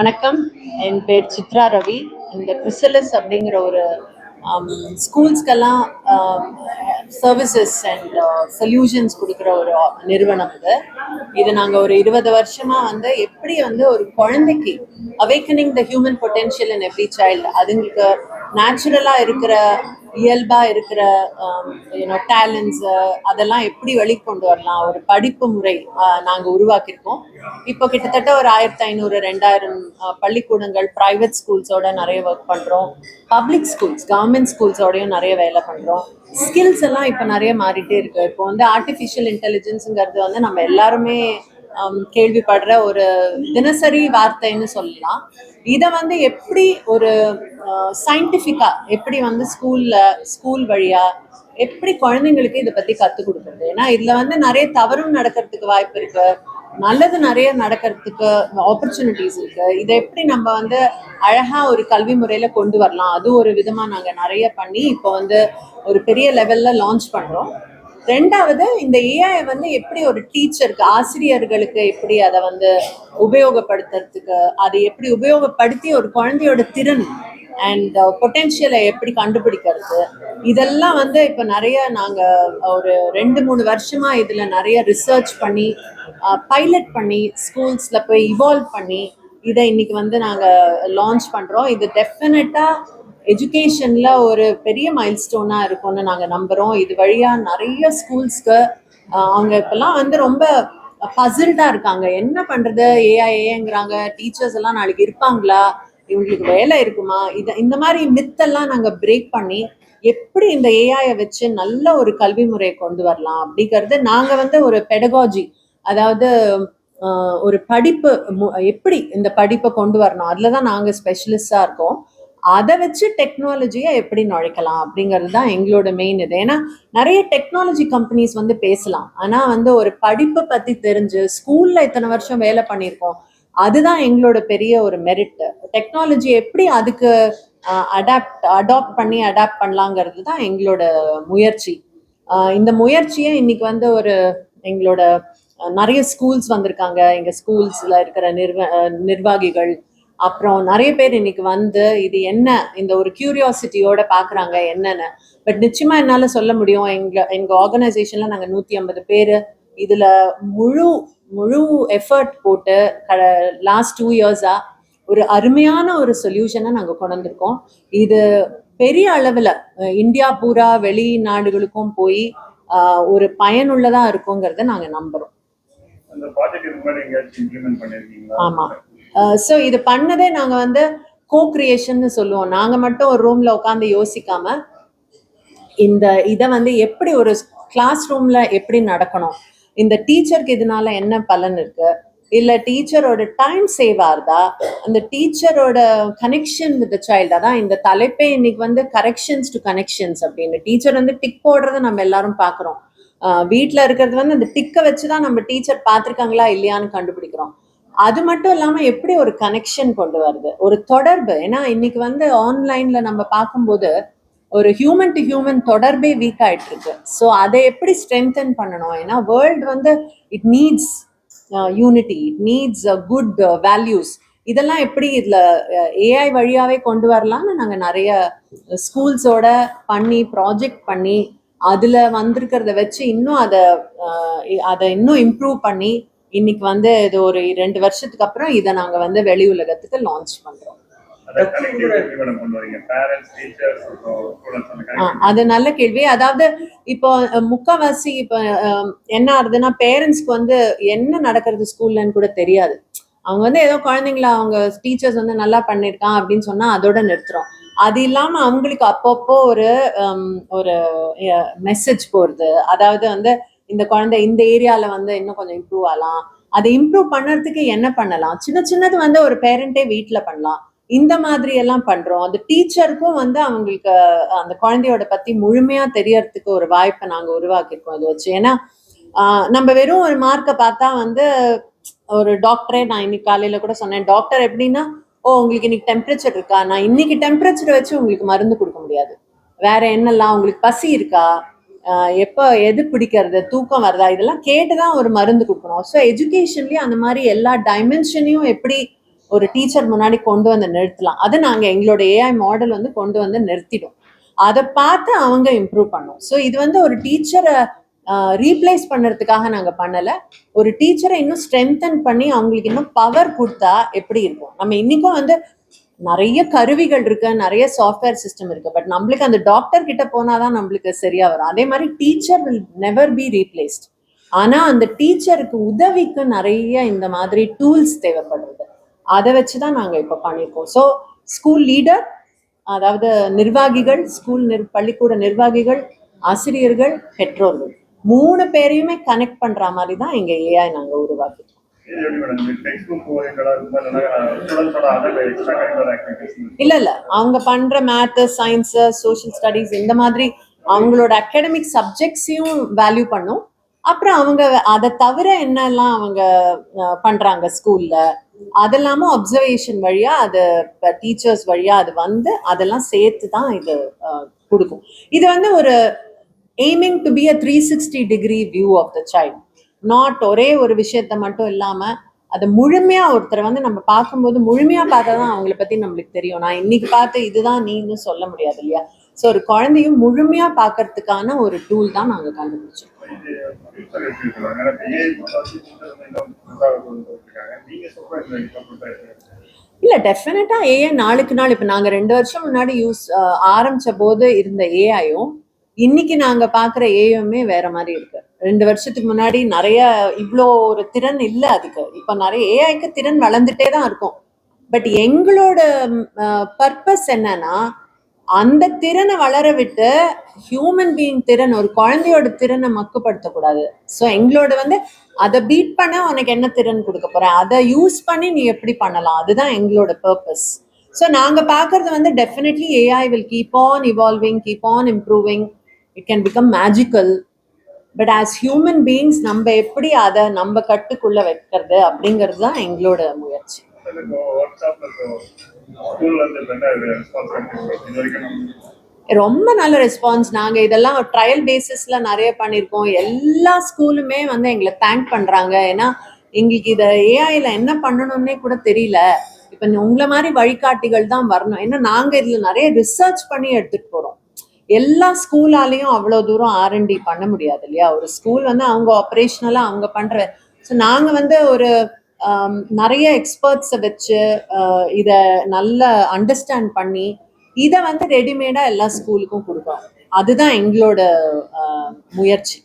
வணக்கம். என் பேர் சித்ரா ரவி. இந்த கிறிசலஸ் அப்படிங்கிற ஒரு ஸ்கூல்ஸ்க்கெல்லாம் சர்வீசஸ் அண்ட் சொல்யூஷன்ஸ் கொடுக்குற ஒரு நிறுவனம் இது நாங்கள் ஒரு 20 வருஷமாக எப்படி ஒரு குழந்தைக்கு awakening the human potential in every child, அதுங்களுக்கு நேச்சுரலாக இருக்கிற இயல்பாக இருக்கிற டேலண்ட்ஸ் அதெல்லாம் எப்படி வெளிக்கொண்டு வரலாம், ஒரு படிப்பு முறை நாங்கள் உருவாக்கியிருக்கோம். இப்போ கிட்டத்தட்ட ஒரு 1500 2000 பள்ளிக்கூடங்கள், ப்ரைவேட் ஸ்கூல்ஸோட நிறைய ஒர்க் பண்ணுறோம். பப்ளிக் ஸ்கூல்ஸ், கவர்மெண்ட் ஸ்கூல்ஸோடையும் நிறைய வேலை பண்ணுறோம். ஸ்கில்ஸ் எல்லாம் இப்போ நிறைய மாறிட்டே இருக்கு. இப்போ ஆர்டிஃபிஷியல் இன்டெலிஜென்ஸுங்கிறது நம்ம எல்லாருமே கேள்விப்படுற ஒரு தினசரி வார்த்தைன்னு சொல்லலாம். இதை எப்படி ஒரு சயின்டிஃபிக்கா எப்படி ஸ்கூல் வழியா எப்படி குழந்தைங்களுக்கு இதை பத்தி கற்றுக் கொடுக்குறது. ஏன்னா இதுல நிறைய தவறும் நடக்கிறதுக்கு வாய்ப்பு இருக்கு, நல்லது நிறைய நடக்கிறதுக்கு ஆப்பர்ச்சுனிட்டிஸ் இருக்கு. இதை எப்படி நம்ம அழகா ஒரு கல்வி முறையில கொண்டு வரலாம், அது ஒரு விதமா நாங்க நிறைய பண்ணி இப்போ ஒரு பெரிய லெவல்ல லான்ச் பண்றோம். ரெண்டாவது, இந்த ஏஐ எப்படி ஒரு டீச்சருக்கு, ஆசிரியர்களுக்கு எப்படி அதை உபயோகப்படுத்துறதுக்கு, அதை எப்படி உபயோகப்படுத்தி ஒரு குழந்தையோட திறன் அண்ட் பொட்டென்ஷியலை எப்படி கண்டுபிடிக்கிறது, இதெல்லாம் இப்போ நிறைய நாங்கள் ஒரு 2-3 வருஷமா இதுல நிறைய ரிசர்ச் பண்ணி பைலட் பண்ணி ஸ்கூல்ஸ்ல போய் இவால்வ் பண்ணி இதை இன்னைக்கு நாங்கள் லான்ச் பண்றோம். இது டெஃபினட்டா எஜுகேஷன்ல ஒரு பெரிய மைல்ஸ்டோனா இருக்கும்னு நாங்கள் நம்புறோம். இது வழியா நிறைய ஸ்கூல்ஸ்க்கு அவங்க இப்பெல்லாம் ரொம்ப பசில்டா இருக்காங்க, என்ன பண்றது, ஏஐங்கிறாங்க, டீச்சர்ஸ் எல்லாம் நாளைக்கு இருப்பாங்களா, இவங்களுக்கு வேலை இருக்குமா, இந்த மாதிரி மித்தெல்லாம் நாங்கள் பிரேக் பண்ணி எப்படி இந்த ஏஐயை வச்சு நல்ல ஒரு கல்வி முறையை கொண்டு வரலாம் அப்படிங்கிறது நாங்கள் ஒரு பெடகாஜி, அதாவது ஒரு படிப்பு எப்படி இந்த படிப்பை கொண்டு வரணும், அதுல தான் நாங்கள் ஸ்பெஷலிஸ்டா இருக்கோம். அதை வச்சு டெக்னாலஜியை எப்படி நுழைக்கலாம் அப்படிங்கிறது தான் எங்களோட மெயின் இது. ஏன்னா நிறைய டெக்னாலஜி கம்பெனிஸ் பேசலாம், ஆனா ஒரு படிப்பை பத்தி தெரிஞ்சு ஸ்கூல்ல இத்தனை வருஷம் வேலை பண்ணியிருக்கோம், அதுதான் எங்களோட பெரிய ஒரு மெரிட். டெக்னாலஜி எப்படி அதுக்கு அடாப்ட் பண்ணலாங்கிறது தான் எங்களோட முயற்சி. இந்த முயற்சியை இன்னைக்கு ஒரு எங்களோட நிறைய ஸ்கூல்ஸ் வந்திருக்காங்க, எங்க ஸ்கூல்ஸ்ல இருக்கிற நிர்வாகிகள், அப்புறம் நிறைய பேர் இன்னைக்கு இது என்ன, இந்த ஒரு கியூரியாசிட்டியோட பாக்குறாங்க என்னன்னு. பட் நிச்சயமா என்னால சொல்ல முடியும், எங்க ஆர்கனைசேஷன்ல நாங்க 150 பேரு இதுல முழு எஃபர்ட் போட்டு லாஸ்ட் 2 இயர்ஸா ஒரு அருமையான ஒரு சொல்யூஷனை நாங்க கொண்டு வந்திருக்கோம். இது பெரிய அளவுல இந்தியா பூரா வெளிநாடுகளுக்கும் போய் ஒரு பயனுள்ளதா இருக்குங்கிறத நாங்க நம்புறோம். ஆமா. ஸோ இது பண்ணதே நாங்க கோ கிரியேஷன் சொல்லுவோம். நாங்க மட்டும் ஒரு ரூம்ல உட்காந்து யோசிக்காம இதை எப்படி ஒரு கிளாஸ் ரூம்ல எப்படி நடக்கணும், இந்த டீச்சருக்கு இதனால என்ன பலன் இருக்கு, இல்ல டீச்சரோட டைம் சேவ் ஆகுதா, அந்த டீச்சரோட கனெக்ஷன் வித் சைல்டு, அதான் இந்த தலைப்பே இன்னைக்கு கரெக்ஷன்ஸ் டு கனெக்ஷன்ஸ் அப்படின்னு. டீச்சர் டிக் போடுறத நம்ம எல்லாரும் பாக்குறோம், வீட்டுல இருக்கிறது அந்த டிக்கை வச்சுதான் நம்ம டீச்சர் பார்த்திருக்காங்களா இல்லையான்னு கண்டுபிடிக்கிறோம். அது மட்டும் இல்லாம எப்படி ஒரு கனெக்ஷன் கொண்டு வருது, ஒரு தொடர்பு. ஏன்னா இன்னைக்கு ஆன்லைன்ல நம்ம பார்க்கும்போது ஒரு ஹியூமன் டு ஹியூமன் தொடர்பே வீக் ஆயிட்டு இருக்கு. ஸோ அதை எப்படி ஸ்ட்ரென்தன் பண்ணணும், ஏன்னா world it needs unity, it needs good values. இதெல்லாம் எப்படி இதுல ஏஐ வழியாவே கொண்டு வரலாம்னு நாங்க நிறைய ஸ்கூல்ஸோட பண்ணி ப்ராஜெக்ட் பண்ணி அதுல வந்திருக்கிறத வச்சு இன்னும் அதை இன்னும் இம்ப்ரூவ் பண்ணி இன்னைக்கு இது ஒரு 2 வருஷத்துக்கு அப்புறம் இதை நாங்க வெளி உலகத்துக்கு லான்ச் பண்றோம். அது நல்ல கேள்வி. அதாவது இப்போ முக்காவாசி இப்போ என்ன ஆகுதுன்னா, பேரண்ட்ஸ்க்கு என்ன நடக்கிறது ஸ்கூல்லன்னு கூட தெரியாது. அவங்க ஏதோ குழந்தைங்கள அவங்க டீச்சர்ஸ் நல்லா பண்ணிருக்கான் அப்படின்னு சொன்னா அதோட நிறுத்துறோம். அது இல்லாம அவங்களுக்கு அப்பப்போ ஒரு மெசேஜ் போறது, அதாவது இந்த குழந்தை இந்த ஏரியால இன்னும் கொஞ்சம் இம்ப்ரூவ் ஆகலாம், அதை இம்ப்ரூவ் பண்ணறதுக்கு என்ன பண்ணலாம், சின்னது ஒரு பேரண்டே வீட்டுல பண்ணலாம், இந்த மாதிரி எல்லாம் பண்றோம். அந்த டீச்சருக்கும் அவங்களுக்கு அந்த குழந்தையோட பத்தி முழுமையா தெரியறதுக்கு ஒரு வாய்ப்பை நாங்க உருவாக்கியிருக்கோம் இது வச்சு. ஏன்னா நம்ம வெறும் ஒரு மார்க்கை பார்த்தா ஒரு டாக்டரே, நான் இன்னைக்கு காலையில கூட சொன்னேன், டாக்டர் எப்படின்னா, உங்களுக்கு இன்னைக்கு டெம்பரேச்சர் இருக்கா, நான் இன்னைக்கு டெம்பரேச்சர் வச்சு உங்களுக்கு மருந்து கொடுக்க முடியாது, வேற என்னெல்லாம், உங்களுக்கு பசி இருக்கா, எப்போ எது பிடிக்கிறது, தூக்கம் வருதா, இதெல்லாம் கேட்டுதான் ஒரு மருந்து கொடுக்கணும். ஸோ எஜுகேஷன்லயும் அந்த மாதிரி எல்லா டைமென்ஷனையும் எப்படி ஒரு டீச்சர் முன்னாடி கொண்டு வந்து நிறுத்தலாம். அதை நாங்கள் எங்களோட ஏஐ மாடல் வந்து கொண்டு வந்து நிறுத்திடும். அதை பார்த்து அவங்க இம்ப்ரூவ் பண்ணோம். ஸோ இது வந்து ஒரு டீச்சரை ரீப்ளேஸ் பண்ணுறதுக்காக நாங்கள் பண்ணலை. ஒரு டீச்சரை இன்னும் ஸ்ட்ரென்தன் பண்ணி அவங்களுக்கு இன்னும் பவர் கொடுத்தா எப்படி இருக்கும். நம்ம இன்னைக்கும் வந்து நிறைய கருவிகள் இருக்கு, நிறைய சாஃப்ட்வேர் சிஸ்டம் இருக்கு. பட் நம்மளுக்கு அந்த டாக்டர் கிட்ட போனாதான் நம்மளுக்கு சரியா வரும். அதே மாதிரி teacher will never be replaced. ஆனா அந்த டீச்சருக்கு உதவிக்கு நிறைய இந்த மாதிரி டூல்ஸ் தேவைப்படுறது. அதை வச்சுதான் நாங்க இப்ப பண்ணியிருக்கோம். ஸோ ஸ்கூல் லீடர், அதாவது நிர்வாகிகள், பள்ளிக்கூட நிர்வாகிகள், ஆசிரியர்கள், பெற்றோர்கள் 3 பேரையுமே கனெக்ட் பண்ற மாதிரி தான் எங்க ஏஐ நாங்க உருவாக்கிருக்கோம். இல்ல அவங்க பண்ற மேத், சயின்ஸ், சோஷியல் ஸ்டடீஸ் இந்த மாதிரி அவங்களோட அகாடமிக் சப்ஜெக்ட்ஸையும் வேல்யூ பண்ணும். அப்புறம் அவங்க அதை தவிர என்னெல்லாம் அவங்க பண்றாங்க ஸ்கூல்ல அதெல்லாமும் அப்சர்வேஷன் வழியா, அது டீச்சர்ஸ் வழியா அது வந்து அதெல்லாம் சேர்த்து தான் இது கொடுக்கும். இது வந்து ஒரு aiming to be a 360 degree view of the child. Not ஒரே ஒரு விஷயத்த மட்டும் இல்லாம அதை முழுமையா ஒருத்தரை வந்து நம்ம பார்க்கும்போது முழுமையா பார்த்தாதான் அவங்கள பத்தி நம்மளுக்கு தெரியும். நான் இன்னைக்கு பார்த்து இதுதான் நீன்னு சொல்ல முடியாது இல்லையா. ஸோ ஒரு குழந்தையும் முழுமையா பார்க்கறதுக்கான ஒரு டூல் தான் நாங்க கண்டுபிடிச்சோம். இல்ல டெஃபினட்டா ஏஐ நாளுக்கு நாள் இப்ப நாங்க 2 வருஷம் முன்னாடி ஆரம்பிச்ச போது இருந்த ஏஐயும் இன்னைக்கு நாங்க பாக்குற ஏஐயுமே வேற மாதிரி இருக்கு. 2 வருஷத்துக்கு முன்னாடி நிறைய இவ்வளோ ஒரு திறன் இல்லை அதுக்கு. இப்ப நிறைய ஏஐக்கு திறன் வளர்ந்துட்டே தான் இருக்கும். பட் எங்களோட பர்பஸ் என்னன்னா அந்த திறனை வளர விட்டு ஹியூமன் பீயிங் திறன், ஒரு குழந்தையோட திறனை மக்குப்படுத்தக்கூடாது. ஸோ எங்களோட வந்து அதை பீட் பண்ண உனக்கு என்ன திறன் கொடுக்க போறேன், அதை யூஸ் பண்ணி நீ எப்படி பண்ணலாம், அதுதான் எங்களோட பர்பஸ். ஸோ நாங்க பாக்குறது வந்து definitely AI will keep on evolving, keep on improving. It can become magical. But as human beings நம்ம எப்படி அதை நம்ம கட்டுக்குள்ள வைக்கிறது அப்படிங்கிறது தான் எங்களோட முயற்சி. ரொம்ப நல்ல ரெஸ்பான்ஸ். நாங்க இதெல்லாம் ட்ரையல் பேசிஸ்ல நிறைய பண்ணியிருக்கோம். எல்லா ஸ்கூலுமே வந்து எங்களை தேங்க் பண்றாங்க. ஏன்னா எங்களுக்கு இதை ஏஐல என்ன பண்ணணும்னே கூட தெரியல. இப்ப உங்களை மாதிரி வழிகாட்டிகள் தான் வரணும். ஏன்னா நாங்க இதுல நிறைய ரிசர்ச் பண்ணி எடுத்துட்டு போறோம். எல்லா ஸ்கூலாலையும் அவ்வளவு தூரம் R&D பண்ண முடியாது இல்லையா. ஒரு ஸ்கூல் வந்து அவங்க ஆப்ரேஷனலா அவங்க பண்ற. ஸோ நாங்க வந்து ஒரு நிறைய எக்ஸ்பர்ட்ஸை வச்சு இதை நல்லா அண்டர்ஸ்டாண்ட் பண்ணி இதை வந்து ரெடிமேடா எல்லா ஸ்கூலுக்கும் கொடுக்குறோம். அதுதான் எங்களோட முயற்சி.